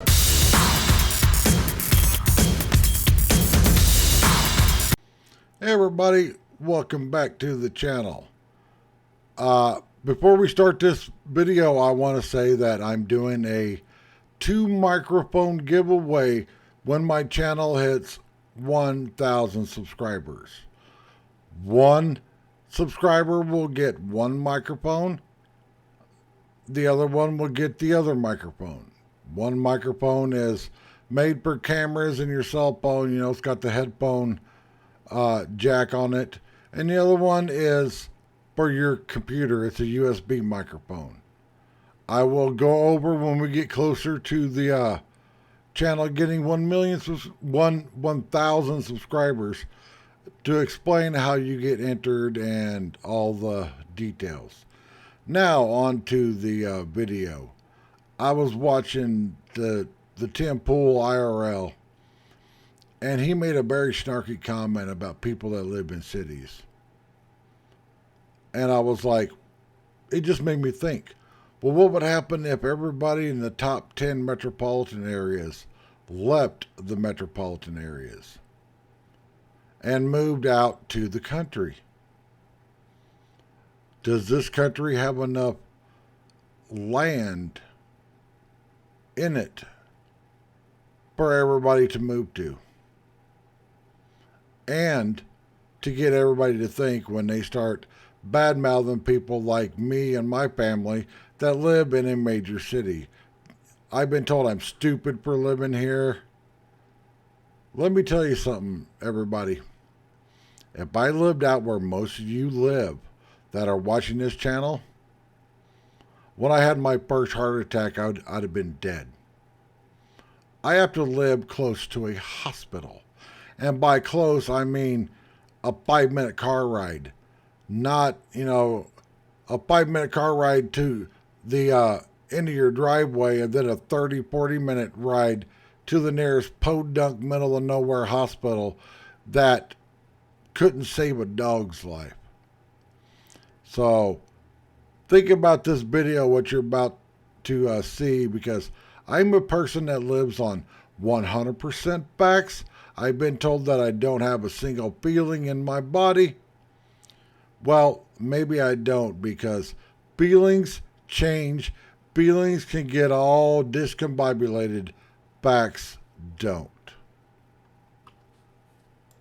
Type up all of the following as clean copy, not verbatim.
Hey everybody, welcome back to the channel. Before we start this video, I want to say that I'm doing a 2 microphone giveaway when my channel hits 1,000 subscribers. One subscriber will get one microphone. The other one will get the other microphone. One microphone is made for cameras in your cell phone. You know, it's got the headphone jack on it, and the other one is for your computer. It's a USB microphone. I will go over when we get closer to the channel getting 1,000 subscribers to explain how you get entered and all the details. Now on to the video. I was watching the Tim Pool IRL, and he made a very snarky comment about people that live in cities. And I was like, it just made me think, well, what would happen if everybody in the top 10 metropolitan areas left the metropolitan areas and moved out to the country? Does this country have enough land in it for everybody to move to? And to get everybody to think when they start bad-mouthing people like me and my family that live in a major city. I've been told I'm stupid for living here. Let me tell you something, everybody. If I lived out where most of you live that are watching this channel, when I had my first heart attack, I'd have been dead. I have to live close to a hospital. And by close, I mean a 5-minute car ride. Not, a 5-minute car ride to the end of your driveway and then a 30, 40-minute ride to the nearest podunk middle of nowhere hospital that couldn't save a dog's life. So think about this video, what you're about to see, because I'm a person that lives on 100% facts. I've been told that I don't have a single feeling in my body. Well, maybe I don't, because feelings change. Feelings can get all discombobulated. Facts don't.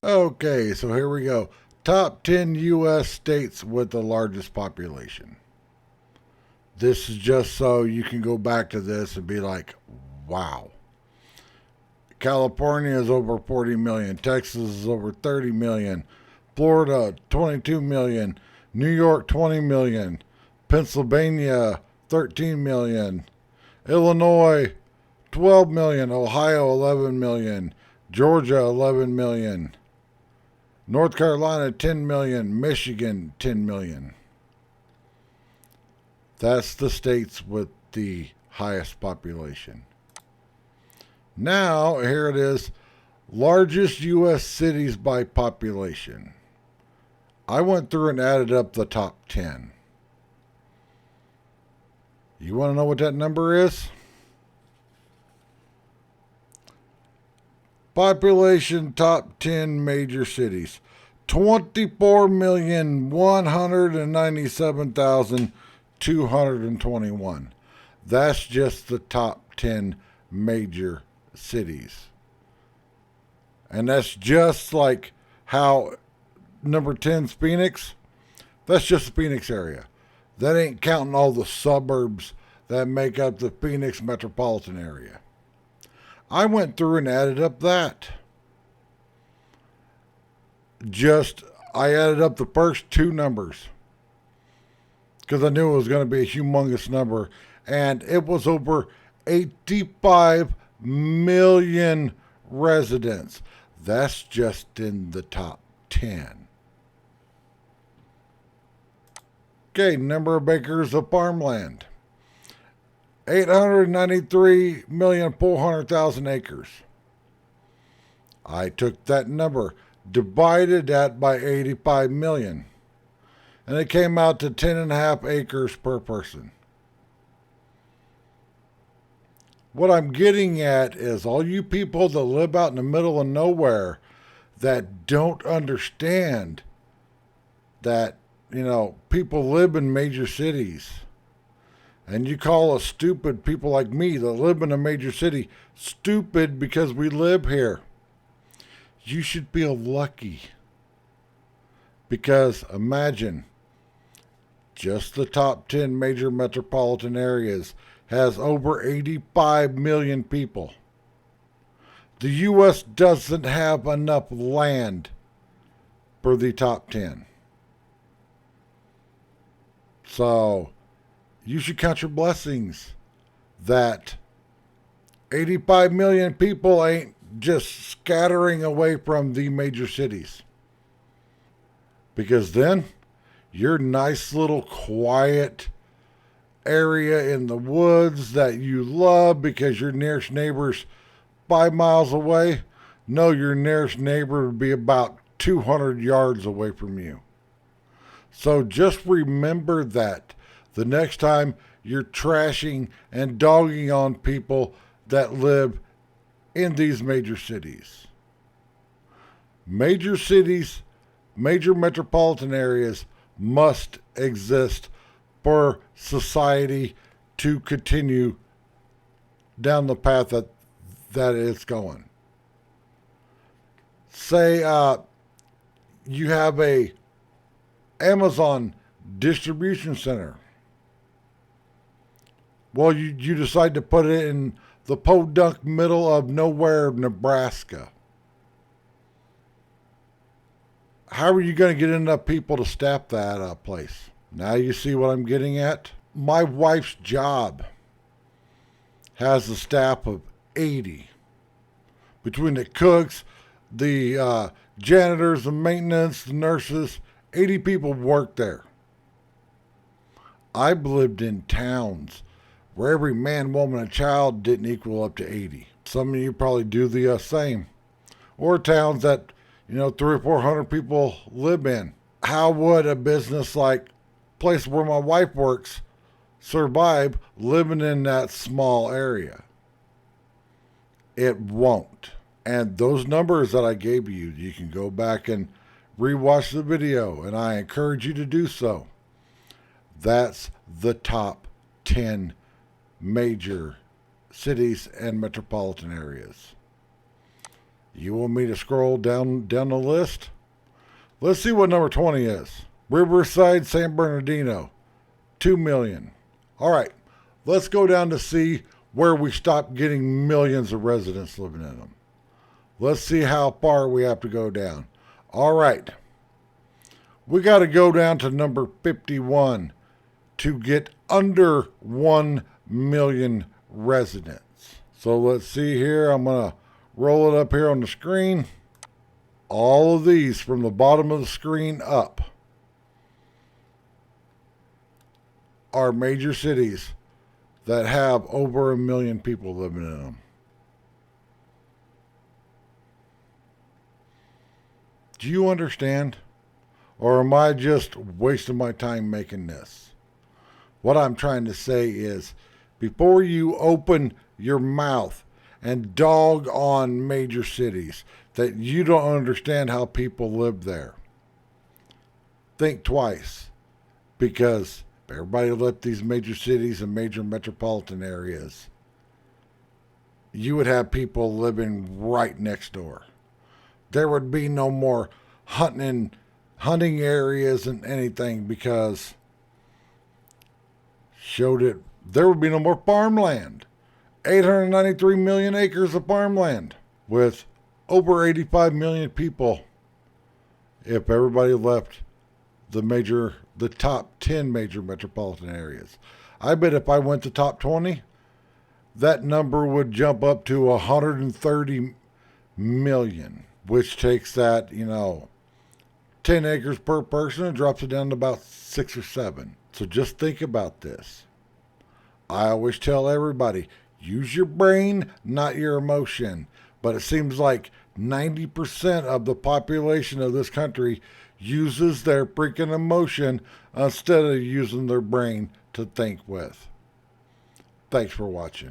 Okay, so here we go. Top 10 U.S. states with the largest population. This is just so you can go back to this and be like, wow. California is over 40 million. Texas is over 30 million. Florida, 22 million. New York, 20 million. Pennsylvania, 13 million. Illinois, 12 million. Ohio, 11 million. Georgia, 11 million. North Carolina, 10 million. Michigan, 10 million. That's the states with the highest population. Now, here it is. Largest U.S. cities by population. I went through and added up the top 10. You want to know what that number is? Population top 10 major cities. 24,197,221. That's just the top 10 major cities. And that's just like how number 10's Phoenix. That's just the Phoenix area. That ain't counting all the suburbs that make up the Phoenix metropolitan area. I went through and added up that. I added up the first two numbers because I knew it was going to be a humongous number. And it was over 85 million residents. That's just in the top 10. Okay, number of acres of farmland. 893,400,000 acres. I took that number, divided that by 85 million, and it came out to 10.5 acres per person. What I'm getting at is all you people that live out in the middle of nowhere that don't understand that, people live in major cities. And you call us stupid, people like me that live in a major city, stupid because we live here. You should feel lucky. Because imagine, just the top 10 major metropolitan areas has over 85 million people. The U.S. doesn't have enough land for the top 10. So you should count your blessings that 85 million people ain't just scattering away from the major cities. Because then your nice little quiet area in the woods that you love because your nearest neighbor's 5 miles away, no, your nearest neighbor would be about 200 yards away from you. So just remember that the next time you're trashing and dogging on people that live in these major cities. Major cities, major metropolitan areas must exist for society to continue down the path that it's going. Say you have a Amazon distribution center. Well, you decide to put it in the podunk middle of nowhere, Nebraska. How are you going to get enough people to staff that place? Now you see what I'm getting at? My wife's job has a staff of 80. Between the cooks, the janitors, the maintenance, the nurses, 80 people work there. I've lived in towns where every man, woman, and child didn't equal up to 80. Some of you probably do the same. Or towns that, 300 or 400 people live in. How would a business like place where my wife works survive living in that small area? It won't. And those numbers that I gave you, you can go back and rewatch the video, and I encourage you to do so. That's the top 10 major cities and metropolitan areas. You want me to scroll down the list? Let's see what number 20 is. Riverside, San Bernardino, 2 million. All right, let's go down to see where we stop getting millions of residents living in them. Let's see how far we have to go down. All right, we got to go down to number 51 to get under 1 million residents. So let's see here. I'm going to roll it up here on the screen. All of these from the bottom of the screen up are major cities that have over 1 million people living in them. Do you understand? Or am I just wasting my time making this? What I'm trying to say is, before you open your mouth and dog on major cities that you don't understand how people live there, think twice. Because if everybody left these major cities and major metropolitan areas, you would have people living right next door. There would be no more hunting areas and anything, because showed it there would be no more farmland. 893 million acres of farmland with over 85 million people if everybody left the top 10 major metropolitan areas. I bet if I went to top 20, that number would jump up to 130 million, which takes that, 10 acres per person and drops it down to about 6 or 7. So just think about this. I always tell everybody, use your brain, not your emotion. But it seems like 90% of the population of this country uses their freaking emotion instead of using their brain to think with. Thanks for watching.